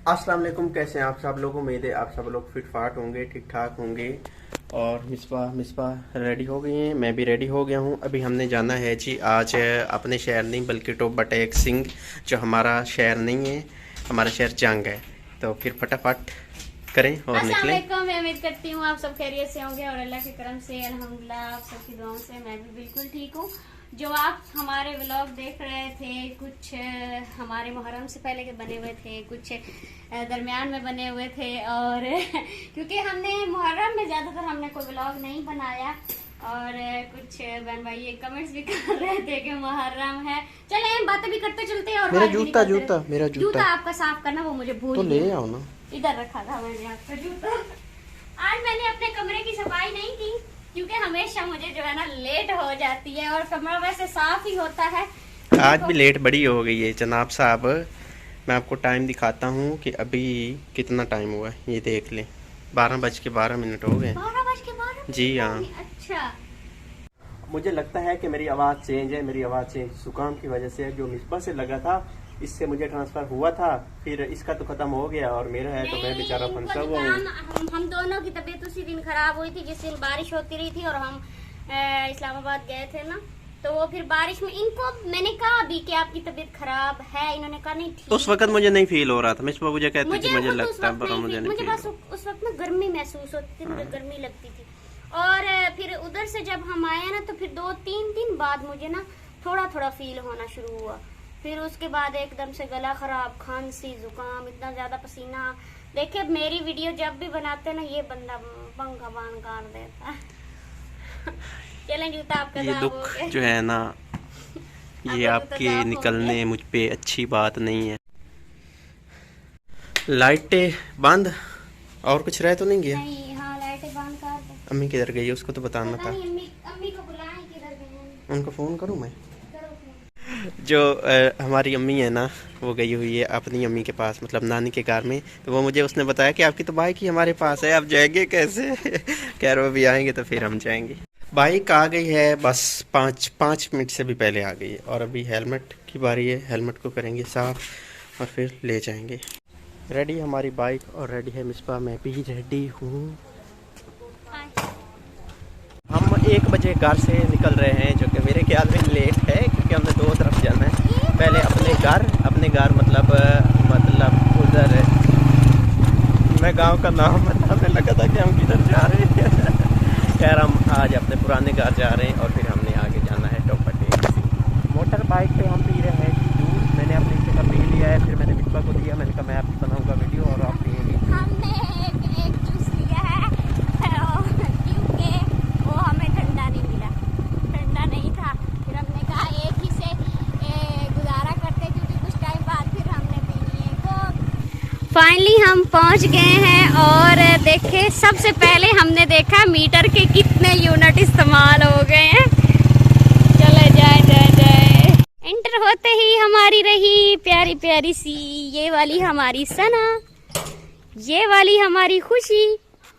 अस्सलाम वालेकुम। कैसे हैं आप सब लोग? उम्मीद है आप सब लोग फिट फाट होंगे, ठीक ठाक होंगे। और मिसबा रेडी हो गई हैं, मैं भी रेडी हो गया हूँ। अभी हमने जाना है जी आज अपने शहर नहीं बल्कि टॉप बटेक सिंह, जो हमारा शहर नहीं है, हमारा शहर जंग है। तो फिर फटाफट करें और अस्सलाम निकलें। वालेकुम। मैं उम्मीद करती हूँ आप सब खैरियत से होंगे और अल्लाह के करम से अल्हम्दुलिल्लाह आप सबकी दुआओं से मैं भी बिल्कुल ठीक हूँ। जो आप हमारे व्लॉग देख रहे थे, कुछ हमारे मुहर्रम से पहले के बने हुए थे, कुछ दरमियान में बने हुए थे। और क्योंकि हमने मुहर्रम में ज़्यादातर हमने कोई व्लॉग नहीं बनाया और कुछ बहन भाई ये कमेंट्स भी कर रहे थे कि मुहर्रम है। चले हम बातें भी करते चलते हैं। और मेरा बात भी जूता नहीं करते। मेरा जूता आपका साफ करना वो मुझे भूल तो ले गया। आओ ना। इधर रखा था मैंने आपका जूता। आज मैंने अपने कमरे की सफाई नहीं की क्योंकि हमेशा मुझे जो है ना लेट हो जाती है और कमरा वैसे साफ ही होता है। आज भी लेट बड़ी हो गई है जनाब साहब। मैं आपको टाइम दिखाता हूँ कि अभी कितना टाइम हुआ है, ये देख लें। 12:12 हो गए। 12:12 जी हाँ। अच्छा, मुझे लगता है कि मेरी आवाज़ चेंज है। मेरी आवाज़ चेंज जुकाम की वजह से है, जो मिसबा से लगा था इससे मुझे ट्रांसफ़र हुआ था, फिर इसका तो ख़त्म हो गया और मेरा है तो मैं बेचारा फंसा हुआ हूँ। हम दोनों की तबीयत उसी दिन खराब हुई थी जिस दिन बारिश होती रही थी और हम इस्लामाबाद गए थे ना, तो वो फिर बारिश में इनको मैंने कहा अभी कि आपकी तबीयत खराब है, इन्होंने कहा नहीं ठीक। उस वक्त मुझे नहीं फील हो रहा था। मिसबा मुझे कहती थी मुझे खुद लगता है, पर मुझे नहीं मुझे फील बस उस वक्त ना गर्मी महसूस होती थी, मुझे गर्मी लगती थी। और फिर उधर से जब हम आए ना तो फिर 2-3 दिन बाद मुझे ना थोड़ा थोड़ा फील होना शुरू हुआ। फिर उसके बाद एकदम से गला खराब, खांसी, जुकाम, इतना ज्यादा पसीना। देखिए मेरी वीडियो जब भी बनाते हैं ना ये बंदा पंखा बांध कर देता है। चलें जूता आपका ये साफ दुख हो गया। जो है ना, ये आपका जूता आपके साफ हो निकलने गया। मुझ पे अच्छी बात नहीं है। लाइटें बंद और कुछ रह तो नहीं गया? नहीं, हाँ लाइटें बंद कर दो। अम्मी किधर गई है उसको तो बताना पता था। नहीं अम्मी को बुलाएं किधर गई हैं। उनको फ़ोन करूँ मैं? करो फोन। जो हमारी अम्मी है ना, वो गई हुई है अपनी अम्मी के पास, मतलब नानी के घर में। तो वो मुझे उसने बताया कि आपकी तो बाइक ही हमारे पास है, आप जाएंगे कैसे? कह रहे अभी आएंगे तो फिर हम जाएंगे। बाइक आ गई है, बस 5 मिनट से भी पहले आ गई है। और अभी हेलमेट की बारी है, हेलमेट को करेंगे साफ और फिर ले जाएंगे। रेडी हमारी बाइक और रेडी है मिसबा, मैं भी रेडी हूँ। हम 1 बजे घर से निकल रहे हैं, जो कि मेरे ख्याल में लेट है क्योंकि हमने 2 तरफ जाना है। पहले अपने घर मतलब उधर, मैं गांव का नाम बताने लगा था कि हम किधर जा रहे हैं। खैर हम आज अपने पुराने घर जा रहे हैं और फिर हमने आगे जाना है टॉप बटेक। मोटर बाइक पे हम पी रहे हैं दूध। मैंने अपने हिस्से का पी लिया है, फिर मैंने मिसबा को दिया। मैंने कहा मैं आपकी बनाऊँगा वीडियो और आप पिएंगे। हमने एक जूस लिया है क्योंकि वो हमें ठंडा नहीं मिला, ठंडा नहीं था। फिर हमने कहा एक ही से गुजारा करते क्योंकि कुछ टाइम बाद फिर हमने पीनी है। तो फाइनली हम पहुंच गए हैं और देखे सबसे पहले हमने देखा मीटर के कितने यूनिट इस्तेमाल हो गए हैं। चले जाए जाए जाए। एंटर होते ही हमारी रही प्यारी प्यारी सी ये वाली हमारी सना, ये वाली हमारी खुशी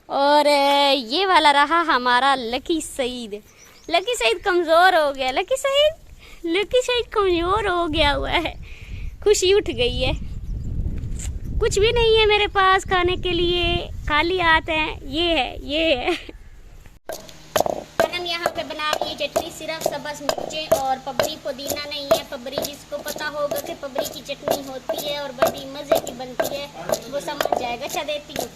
और ये वाला रहा हमारा लकी सईद। लकी सईद कमज़ोर हो गया, लकी सईद कमज़ोर हो गया हुआ है। खुशी उठ गई है। कुछ भी नहीं है मेरे पास खाने के लिए, खाली हाथ हैं। ये है हम यहाँ पे बना रही है चटनी, सिर्फ सब्ज़ मिर्चें और पबरी पुदीना नहीं है। पबरी जिसको पता होगा कि पबरी की चटनी होती है और बड़ी मज़े की बनती है वो समझ जाएगा। अच्छा देती हूँ।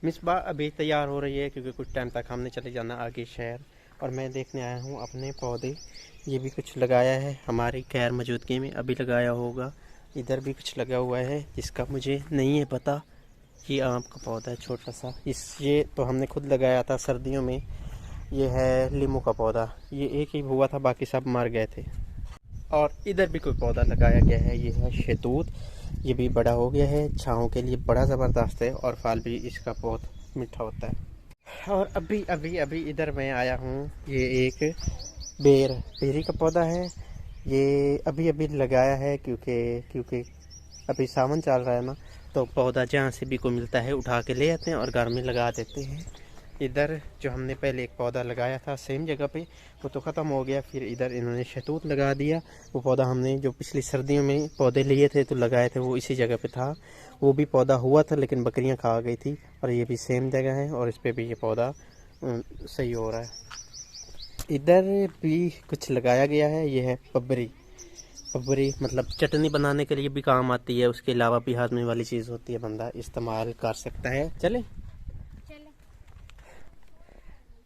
मिसबा अभी तैयार हो रही है क्योंकि कुछ टाइम तक हमने चले जाना आगे शहर। और मैं देखने आया हूँ अपने पौधे। ये भी कुछ लगाया है हमारी गैर मौजूदगी में, अभी लगाया होगा। इधर भी कुछ लगा हुआ है जिसका मुझे नहीं है पता। ये आम का पौधा है छोटा सा, ये तो हमने खुद लगाया था सर्दियों में। ये है लीमू का पौधा, ये एक ही हुआ था, बाकी सब मर गए थे। और इधर भी कोई पौधा लगाया गया है, ये है शहतूत। ये भी बड़ा हो गया है, छाँव के लिए बड़ा ज़बरदस्त है और फल भी इसका बहुत मीठा होता है। और अभी इधर मैं आया हूँ, ये एक बेरी का पौधा है। ये अभी लगाया है क्योंकि अभी सावन चल रहा है ना, तो पौधा जहाँ से भी को मिलता है उठा के ले आते हैं और घर में लगा देते हैं। इधर जो हमने पहले एक पौधा लगाया था सेम जगह पे, वो तो ख़त्म हो गया। फिर इधर इन्होंने शहतूत लगा दिया। वो पौधा हमने जो पिछली सर्दियों में पौधे लिए थे तो लगाए थे, वो इसी जगह पे था। वो भी पौधा हुआ था लेकिन बकरियां खा गई थी। और ये भी सेम जगह है और इस पर भी ये पौधा सही हो रहा है। इधर भी कुछ लगाया गया है, ये है पबरी। पबरी मतलब चटनी बनाने के लिए भी काम आती है, उसके अलावा भी हाजमे वाली चीज़ होती है, बंदा इस्तेमाल कर सकता है। चले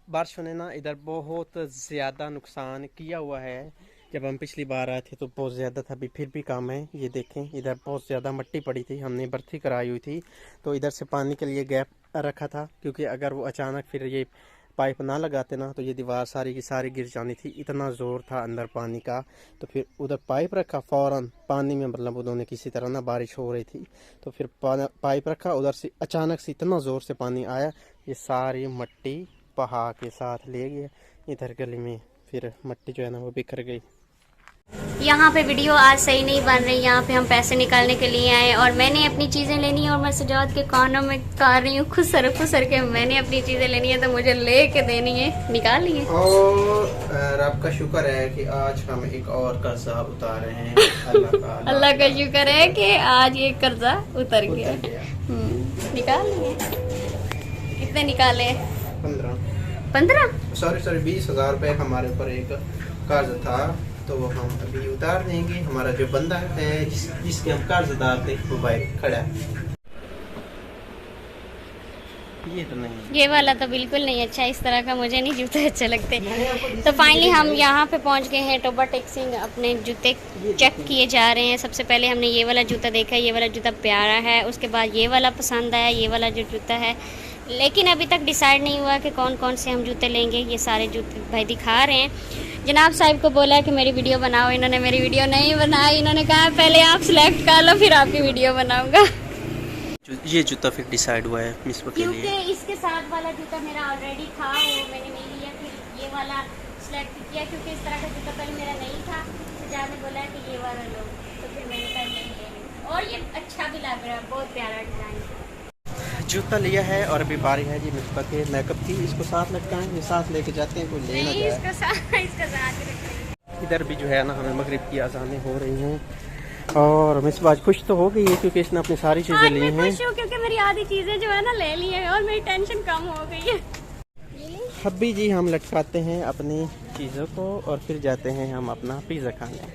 बारिश होने ना इधर बहुत ज़्यादा नुकसान किया हुआ है। जब हम पिछली बार आए थे तो बहुत ज़्यादा था, अभी फिर भी कम है। ये देखें इधर बहुत ज़्यादा मिट्टी पड़ी थी, हमने भर्ती कराई हुई थी तो इधर से पानी के लिए गैप रखा था, क्योंकि अगर वो अचानक फिर ये पाइप ना लगाते ना तो ये दीवार सारी की सारी गिर जानी थी। इतना ज़ोर था अंदर पानी का, तो फिर उधर पाइप रखा फ़ौरन पानी में, मतलब उन्होंने किसी तरह ना बारिश हो रही थी तो फिर पाइप रखा, उधर से अचानक से इतना ज़ोर से पानी आया, ये सारी मिट्टी पहाड़ के साथ ले गया इधर गली में। फिर मिट्टी जो है ना वो बिखर गई। यहाँ पे वीडियो आज सही नहीं बन रही। यहाँ पे हम पैसे निकालने के लिए आए और मैंने अपनी चीज़ें लेनी है और मैं सजाद के कानों में कर रही हूँ खुसर के मैंने अपनी चीज़ें लेनी है तो मुझे ले के देनी है, निकाल ली है। और आपका शुक्र है कि आज हम एक और कर्जा उतार रहे हैं। अल्लाह का शुक्र है कि आज ये कर्जा उतर गया। निकाल लिए। कितने निकाले? 15 सॉरी 20,000 रुपये हमारे ऊपर एक कर्ज था, तो हम अभी उतार देंगे। हमारा जो बंदा है जिसके हम कर्जदार थे वो भाई खड़ा है। ये तो नहीं, ये वाला तो बिल्कुल नहीं अच्छा, इस तरह का मुझे नहीं जूते अच्छे लगते। तो फाइनली हम यहाँ पे पहुँच गए हैं। टोबा टेक्सिंग अपने जूते चेक किए जा रहे हैं। सबसे पहले हमने ये वाला जूता देखा, ये वाला जूता प्यारा है। उसके बाद ये वाला पसंद आया, ये वाला जो जूता है। लेकिन अभी तक डिसाइड नहीं हुआ कि कौन कौन से हम जूते लेंगे। ये सारे जूते भाई दिखा रहे हैं। जनाब साहिब को बोला कि मेरी वीडियो बनाओ, इन्होंने मेरी वीडियो नहीं बनाई। इन्होंने कहा पहले आप सिलेक्ट कर लो फिर आपकी वीडियो बनाऊंगा। ये जूता फिर डिसाइड हुआ है मिसबा के लिए, क्योंकि इसके साथ वाला जूता मेरा ऑलरेडी था, वो मैंने नहीं लिया। फिर ये वाला सिलेक्ट किया क्योंकि इस तरह का जूता पहले मेरा नहीं था। सजाद ने बोला कि ये वाला लो, तो फिर मैंने कहा नहीं लेना। और ये अच्छा भी लग रहा है, बहुत प्यारा डिजाइन जूता लिया है। और अभी बारी है जी मिसबा के मेकअप की। इसको साथ लटकाएं, साथ लेके जाते हैं, कोई ले ना जाए। इसका साथ इधर भी जो है ना हमें मगरिब की अज़ानें हो रही हैं और मिसबा आज खुश तो हो गई है क्योंकि इसने अपनी सारी चीज़ें ली हैं। खुश हूँ क्योंकि मेरी आधी चीज़ें जो है ना ले ली है और मेरी टेंशन कम हो गई है। अभी जी हम लटकाते हैं अपनी चीज़ों को और फिर जाते हैं हम अपना पिज़्ज़ा खाने।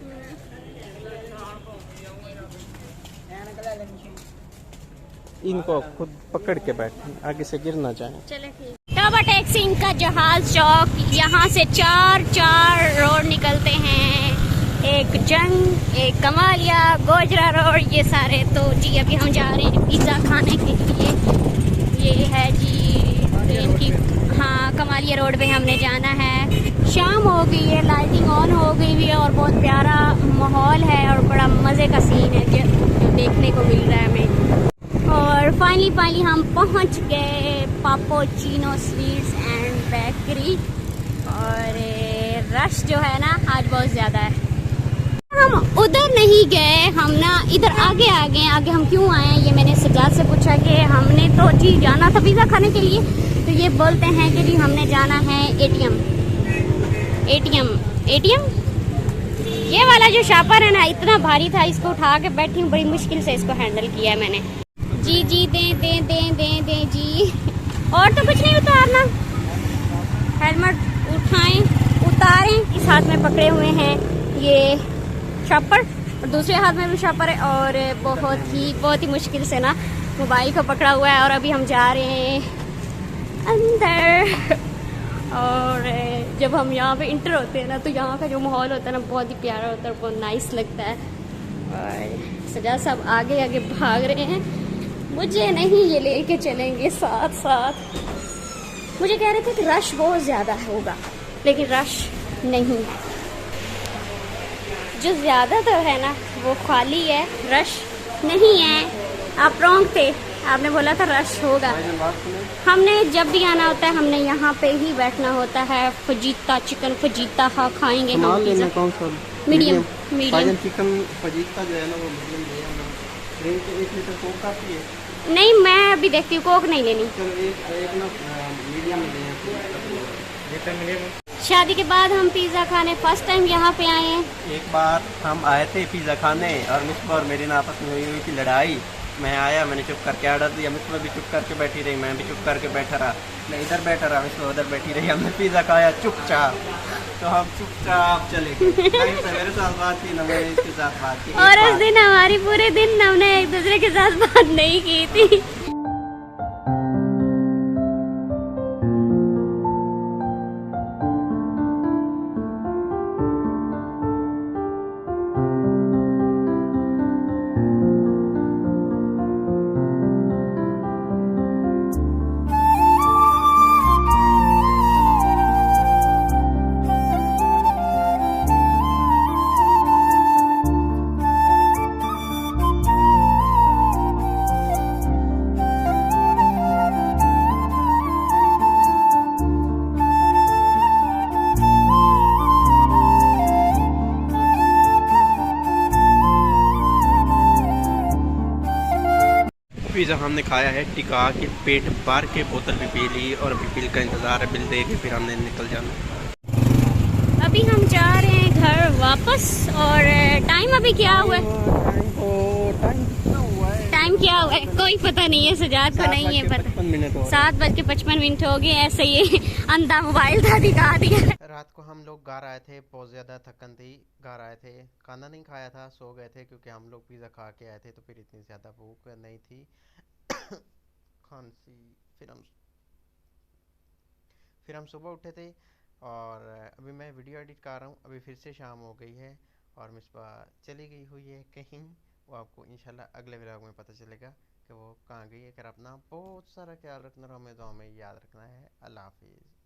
इनको खुद पकड़ के बैठे, आगे से गिर ना जाए। चले ठीक। टोबा टेक्सिंग का जहाज चौक, यहाँ से चार रोड निकलते हैं। एक जंग, एक कमालिया, गोजरा रोड, ये सारे। तो जी अभी हम जा रहे हैं पिज़्ज़ा खाने के लिए। ये है जी इनकी, हाँ कमालिया रोड पे हमने जाना है। शाम हो गई है, लाइटिंग ऑन हो गई हुई है और बहुत प्यारा माहौल है और बड़ा मज़े का सीन है जो देखने को मिल रहा है हमें। और फाइनली हम पहुंच गए पापोचिनो स्वीट्स एंड बेकरी। और रश जो है ना आज बहुत ज़्यादा है। हम उधर नहीं गए, हम ना इधर आगे आगे हम क्यों आए हैं ये मैंने सजाद से पूछा कि हमने तो जी जाना था पिज़्ज़ा खाने के लिए। तो ये बोलते हैं कि जी हमने जाना है एटीएम। ये वाला जो शॉपर है ना इतना भारी था, इसको उठा के बैठी हूँ, बड़ी मुश्किल से इसको हैंडल किया है मैंने। जी दे जी। और तो कुछ नहीं उतारना, हेलमेट उतारें। इस हाथ में पकड़े हुए हैं ये शॉपर और दूसरे हाथ में भी शॉपर है और बहुत ही मुश्किल से ना मोबाइल को पकड़ा हुआ है। और अभी हम जा रहे हैं अंदर। और जब हम यहाँ पे इंटर होते हैं ना तो यहाँ का जो माहौल होता है ना बहुत ही प्यारा होता है, बहुत नाइस लगता है। और सजाद साहब आगे भाग रहे हैं, मुझे नहीं ये लेके चलेंगे साथ। मुझे कह रहे थे कि रश बहुत ज़्यादा होगा, लेकिन रश नहीं, जो ज़्यादातर है ना वो खाली है, रश नहीं है। आप रॉन्ग थे, आपने बोला था रश होगा। हमने जब भी आना होता है हमने यहाँ पे ही बैठना होता है। फजीता चिकन फजीता खाएंगे हम। कौन सा? मीडियम चिकन फजीता जो है ना वो मीडियम ड्रिंक 1 लीटर कोक काफी है। नहीं, मैं अभी देखती हूँ, कोक नहीं लेनी। चलो एक ना मीडियम में लें। शादी के बाद हम पिज़्ज़ा खाने फर्स्ट टाइम यहाँ पे आए हैं। एक बार हम आए थे पिज़्ज़ा खाने और मिस्बा और मेरी आपस में हुई थी लड़ाई। मैं आया, मैंने चुप करके ऑर्डर दिया, मिस्बा भी चुप करके बैठी रही, मैं भी चुप करके बैठा रहा। मैं इधर बैठा रहा, मिस्बा उधर बैठी रही। हमने पिज़्ज़ा खाया चुपचाप, तो हम चुपचाप चले गए। नहीं तो मेरे साथ बात की, ना मैंने इसके साथ बात की। और उस दिन हमारी पूरे दिन हमने एक दूसरे के साथ बात नहीं की थी। पिज़्ज़ा हमने खाया है, टिका के पेट भर के, बोतल भी पी ली और अभी बिल का इंतज़ार है। बिल दे के फिर हमने निकल जाना। अभी हम जा रहे हैं घर वापस। और टाइम अभी क्या हुआ है? टाइम क्या हुआ है कोई पता नहीं है, सजाद को नहीं है पता। 7:55 हो गए। ऐसे ही अंधा मोबाइल था, दिखा दिया। रात को हम लोग घर आए थे, बहुत ज़्यादा थकन थी, घर आए थे, खाना नहीं खाया था, सो गए थे क्योंकि हम लोग पिज़्ज़ा खा के आए थे, तो फिर इतनी ज़्यादा भूख नहीं थी। खांसी। फिर हम सुबह उठे थे और अभी मैं वीडियो एडिट कर रहा हूँ। अभी फिर से शाम हो गई है और मिसबा चली गई हुई है कहीं। वो आपको इंशाल्लाह अगले व्लॉग में पता चलेगा कि वो कहाँ गई है। अगर अपना बहुत सारा ख्याल रखना, हमें तो हमें याद रखना है। अल्लाह हाफिज़।